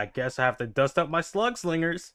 I guess I have to dust up my slug slingers.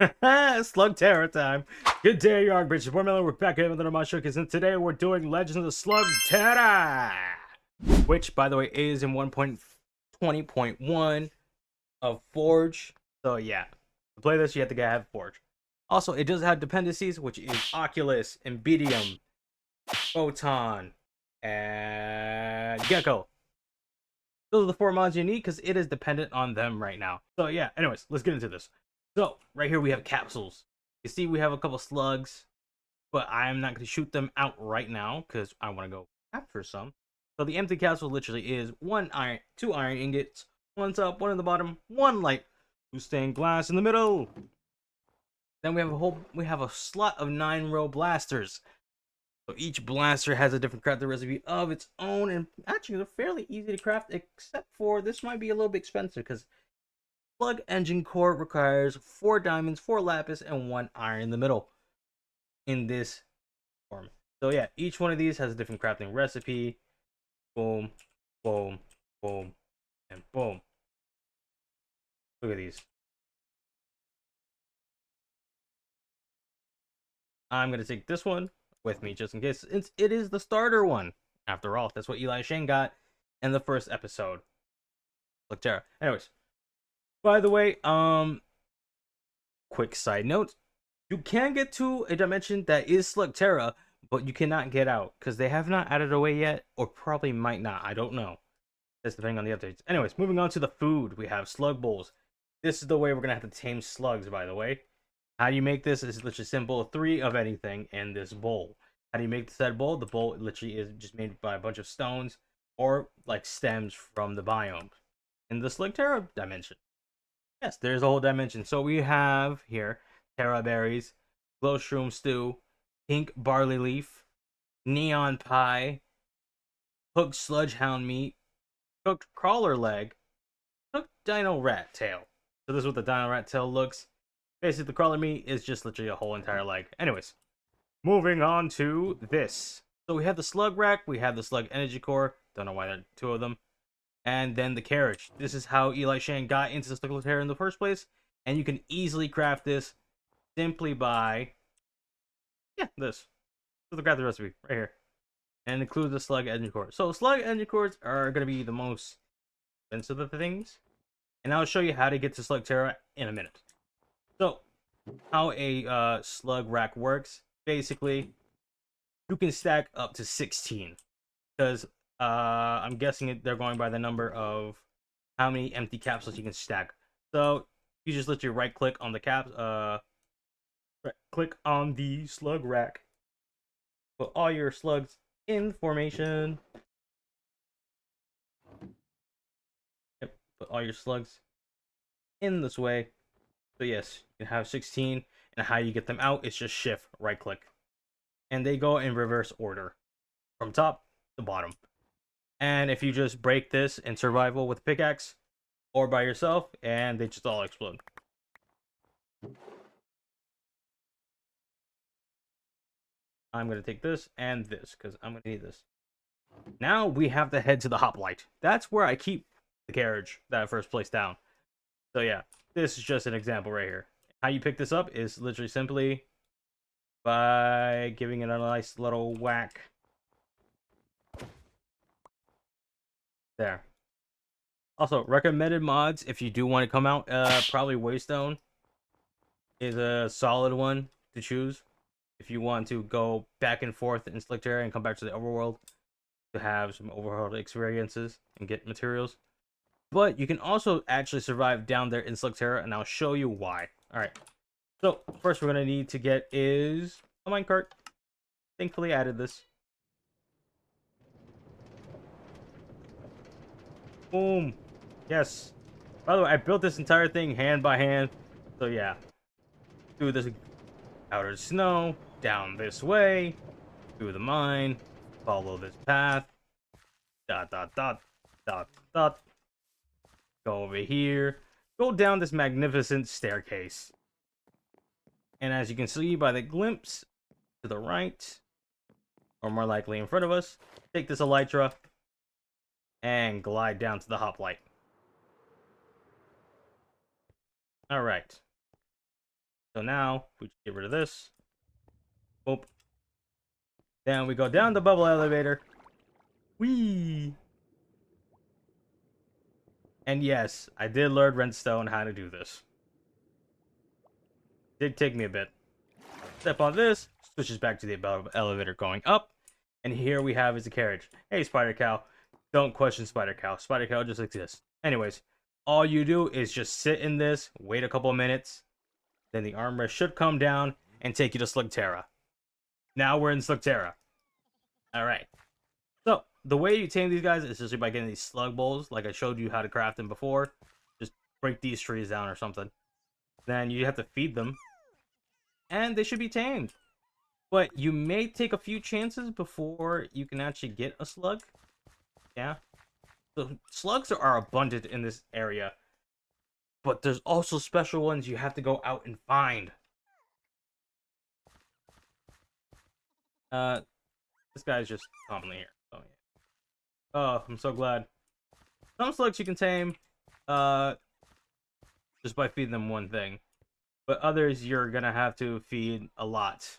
Slugterra time. Good day, young bitches. We're back at another my showcase, and today we're doing Legends of Slugterra, which, by the way, is in 1.20.1 of Forge. So yeah, to play this, you have to have Forge. Also, it does have dependencies, which is Oculus, Embedium, Photon, and Gecko. Those are the 4 mods you need because it is dependent on them right now. So yeah, anyways, let's get into this. So right here we have capsules. You see we have a couple slugs, but I'm not going to shoot them out right now because I want to go capture some. So the empty capsule literally is 2 iron ingots, 1 top, 1 in the bottom, 1 light blue stained glass in the middle. Then we have a slot of 9 row blasters. So each blaster has a different crafting recipe of its own, and actually they're fairly easy to craft, except for this might be a little bit expensive because Slug engine core requires 4 diamonds, 4 lapis, and 1 iron in the middle in this form. So yeah, each one of these has a different crafting recipe. Boom, boom, boom, and boom. Look at these. I'm going to take this one with me just in case. It is the starter one. After all, that's what Eli Shane got in the first episode. Slugterra. Anyways, by the way, quick side note: you can get to a dimension that is Slugterra, but you cannot get out because they have not added away yet, or probably might not. I don't know. That's depending on the updates. Anyways, moving on to the food, we have slug bowls. This is the way we're gonna have to tame slugs. By the way, how do you make this? Is literally simple: 3 of anything in this bowl. How do you make the said bowl? The bowl literally is just made by a bunch of stones or like stems from the biome in the Slugterra dimension. Yes, there's a whole dimension. So we have here Terra berries, glow shroom stew, pink barley leaf, neon pie, cooked sludgehound meat, cooked crawler leg, cooked dino rat tail. So this is what the dino rat tail looks. Basically, the crawler meat is just literally a whole entire leg. Anyways, moving on to this. So we have the slug rack, we have the slug energy core. Don't know why there are 2 of them. And then the carriage. This is how Eli Shane got into the Slugterra in the first place. And you can easily craft this simply by, this. So the crafting recipe right here. And includes the slug engine core. So slug engine cores are going to be the most expensive of the things. And I'll show you how to get to Slugterra in a minute. So, how a slug rack works. Basically, you can stack up to 16. Because I'm guessing they're going by the number of how many empty capsules you can stack. So you just literally right click on the click on the slug rack. Put all your slugs in formation. Yep, put all your slugs in this way. So yes, you can have 16, and how you get them out is just shift right click. And they go in reverse order from top to bottom. And if you just break this in survival with pickaxe or by yourself, and they just all explode. I'm going to take this and this because I'm going to need this. Now we have to head to the hoplite. That's where I keep the carriage that I first placed down. So yeah, this is just an example right here. How you pick this up is literally simply by giving it a nice little whack. There. Also, recommended mods if you do want to come out, probably Waystone is a solid one to choose if you want to go back and forth in Slugterra and come back to the overworld to have some overworld experiences and get materials. But you can also actually survive down there in Slugterra, and I'll show you why. Alright, so first we're going to need to get is a minecart. Thankfully I added this. Boom. Yes. By the way, I built this entire thing hand by hand. So yeah. Through this outer snow, down this way, through the mine, follow this path. Dot dot dot dot dot. Go over here. Go down this magnificent staircase. And as you can see by the glimpse to the right, or more likely in front of us, take this elytra and glide down to the hoplite. All right. So now we just get rid of this. Boop. Then we go down the bubble elevator. Whee! And yes, I did learn Redstone how to do this. Did take me a bit. Step on this, switches back to the elevator going up. And here we have is a carriage. Hey, Spider Cow. Don't question Spider Cow. Spider Cow just exists. Anyways, all you do is just sit in this, wait a couple of minutes. Then the armrest should come down and take you to Slugterra. Now we're in Slugterra. Alright. So, the way you tame these guys is just by getting these slug bowls, like I showed you how to craft them before. Just break these trees down or something. Then you have to feed them. And they should be tamed. But you may take a few chances before you can actually get a slug. Yeah. So slugs are abundant in this area. But there's also special ones you have to go out and find. This guy's just commonly here. Oh, yeah. Oh, I'm so glad. Some slugs you can tame, just by feeding them one thing. But others you're gonna have to feed a lot.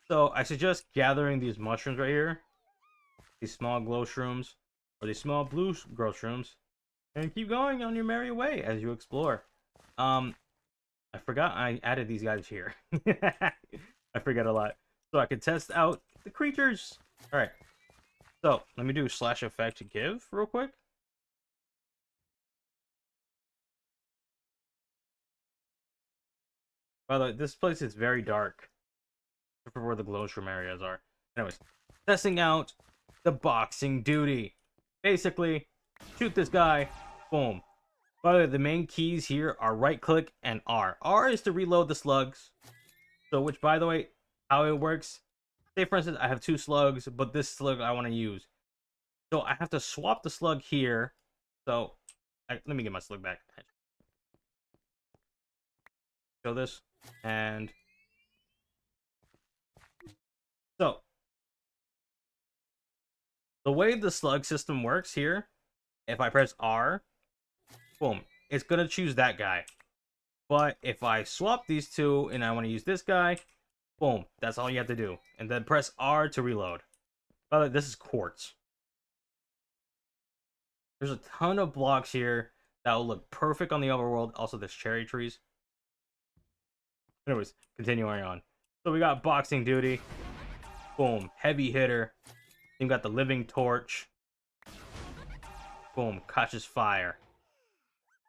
So I suggest gathering these mushrooms right here. These small glow shrooms. Or these small blue glow shrooms. And keep going on your merry way as you explore. I forgot I added these guys here. I forget a lot. So I can test out the creatures. Alright. So, let me do slash effect to give real quick. By the way, this place is very dark. For where the glowstrom areas are. Anyways, testing out the boxing duty. Basically, shoot this guy. Boom. By the way, the main keys here are right click and R. R is to reload the slugs. So, which, by the way, how it works. Say, for instance, I have 2 slugs, but this slug I want to use. So, I have to swap the slug here. So, let me get my slug back. Show this. And so, the way the slug system works here, if I press R, boom, it's going to choose that guy. But if I swap these two and I want to use this guy, boom, that's all you have to do. And then press R to reload. By the way, this is quartz. There's a ton of blocks here that will look perfect on the overworld. Also, there's cherry trees. Anyways, continuing on. So we got boxing duty. Boom, heavy hitter. You got the living torch. Boom, catches fire.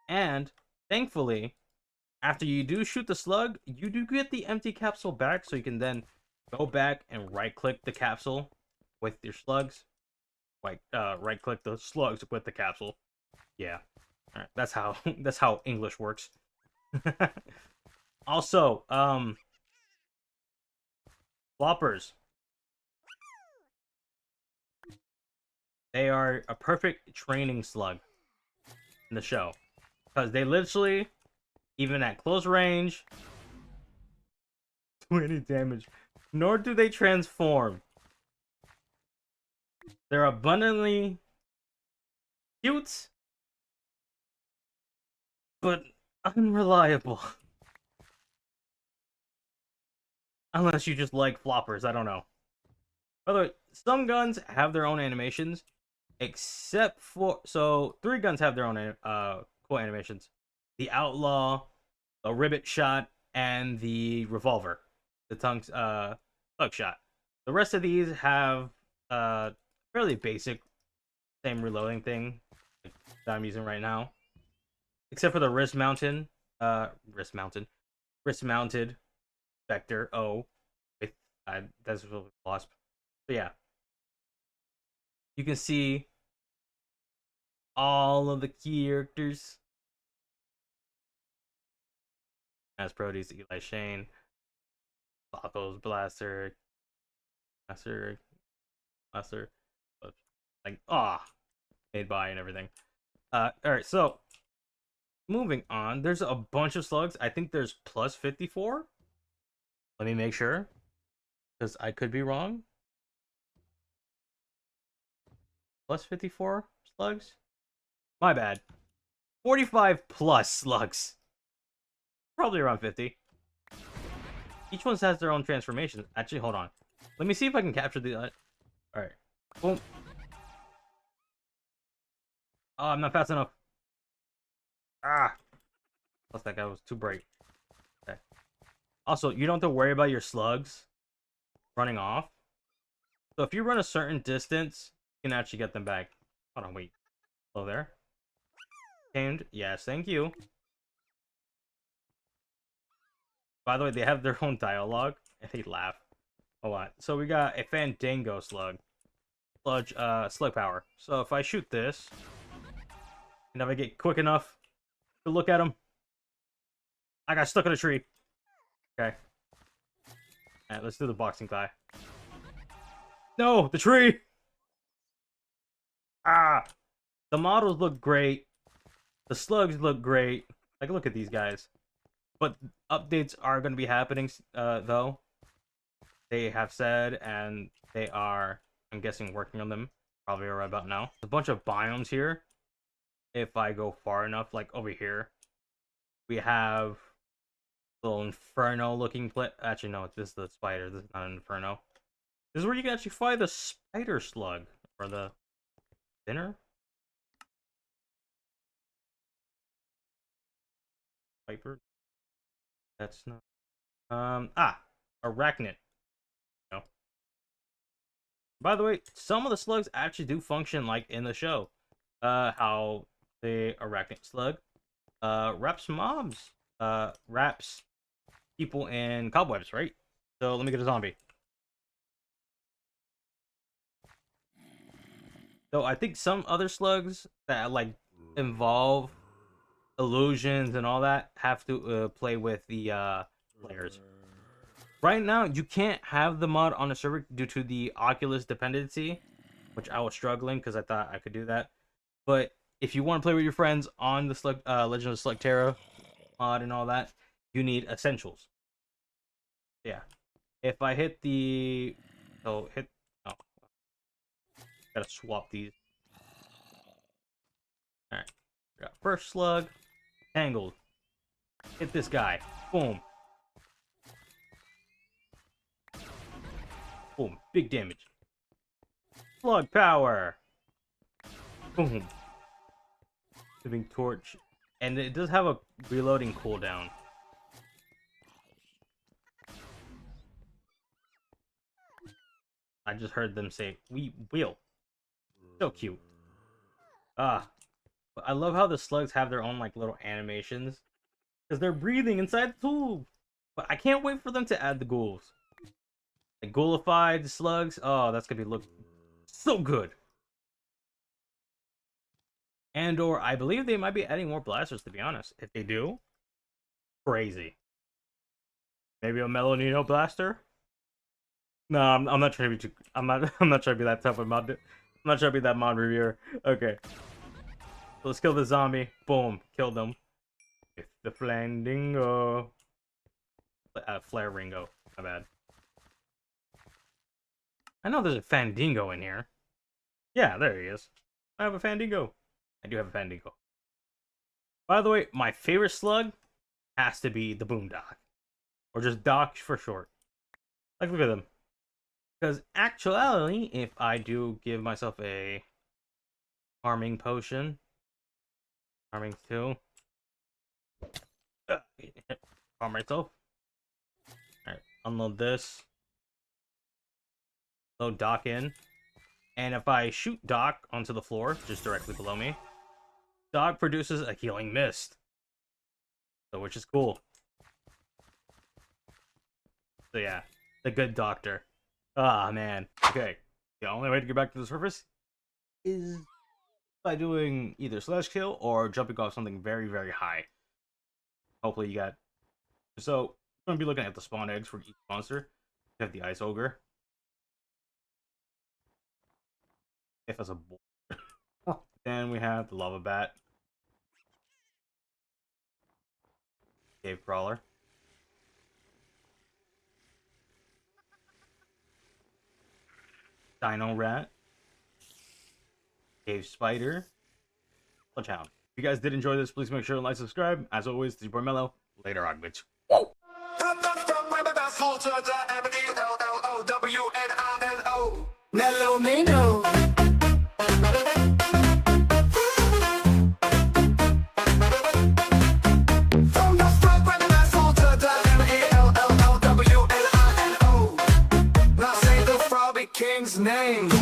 And, thankfully, after you do shoot the slug, you do get the empty capsule back, so you can then go back and right-click the capsule with your slugs. Like, right-click the slugs with the capsule. Yeah. Alright, that's how English works. Also, floppers. They are a perfect training slug in the show. Because they literally, even at close range, do any damage. Nor do they transform. They're abundantly cute, but unreliable. Unless you just like floppers, I don't know. By the way, some guns have their own animations, except for... So, 3 guns have their own cool animations. The Outlaw, the Ribbit Shot, and the Revolver. The tongue's Thug Shot. The rest of these have fairly basic, same reloading thing that I'm using right now. Except for the wrist-mounted Vector O. With, that's really lost. So yeah. You can see all of the characters. As Proteus, Eli Shane, Lothos, Blaster, like, made by and everything. Alright, so, moving on, there's a bunch of slugs. I think there's plus 54. Let me make sure, because I could be wrong. Plus 54 slugs? My bad. 45 plus slugs. Probably around 50. Each one has their own transformation. Actually, hold on. Let me see if I can capture the... Alright. Boom. Oh, I'm not fast enough. Ah! Plus that guy was too bright. Okay. Also, you don't have to worry about your slugs running off. So if you run a certain distance, you can actually get them back. Hold on, wait. Hello there. Tamed. Yes, thank you. By the way, they have their own dialogue, and they laugh a lot. So we got a Fandango slug. Slug power. So if I shoot this, and if I get quick enough to look at him, I got stuck in a tree. Okay. Alright, let's do the boxing guy. No, the tree! Ah! The models look great. The slugs look great. Like, look at these guys. But updates are going to be happening, though. They have said, and they are, I'm guessing, working on them. Probably right about now. A bunch of biomes here. If I go far enough, like over here, we have a little inferno-looking place. Actually, no, this is the spider. This is not an inferno. This is where you can actually find the spider slug or the spinner. Viper. That's not. Arachnid. No. By the way, some of the slugs actually do function like in the show. How the arachnid slug wraps mobs. Wraps people in cobwebs, right? So let me get a zombie. So I think some other slugs that like involve illusions and all that have to play with the players. Right now, you can't have the mod on the server due to the Oculus dependency, which I was struggling because I thought I could do that. But if you want to play with your friends on the Legend of Slugterra mod and all that, you need essentials. Yeah. If I hit the... Oh, hit... Oh. Gotta swap these. Alright. Got first slug. Tangled. Hit this guy. Boom. Boom. Big damage. Slug power. Boom. Living torch. And it does have a reloading cooldown. I just heard them say, "We will." So cute. Ah. But I love how the slugs have their own like little animations. Because they're breathing inside the tube. But I can't wait for them to add the ghouls. Like ghoulified slugs. Oh, that's gonna be look so good. And or I believe they might be adding more blasters, to be honest. If they do, crazy. Maybe a Melanino blaster? No, I'm not trying to be too. I'm not. I'm not trying to be that tough of mod. I'm not trying to be that mod reviewer. Okay, so let's kill the zombie. Boom, killed them. With the Flandingo. Flare Ringo. My bad. I know there's a Fandingo in here. Yeah, there he is. I have a Fandingo. I do have a Fandingo. By the way, my favorite slug has to be the Boondock. Or just Doc for short. Like, look at them. Because actually, if I do give myself a farming potion, farming 2, farm myself. Alright, unload this. Load Doc in. And if I shoot Doc onto the floor, just directly below me, Doc produces a healing mist. So, which is cool. So yeah, the good doctor. Ah, man. Okay. The only way to get back to the surface is by doing either slash kill or jumping off something very, very high. Hopefully you got... So, I'm going to be looking at the spawn eggs for each monster. You have the Ice Ogre. If as a boy. Then we have the Lava Bat. Cave Crawler. Dino Rat. Cave Spider. Sludgehound. If you guys did enjoy this, please make sure to like, subscribe. As always, this is your boy Mello. Later on, bitch. Whoa! From the vessel to the M-E-L-L-O-W-N-I-N-O. Nello Mino. From the front vessel to the M-E-L-L-O-W-N-I-N-O. Now say the Froggy King's name.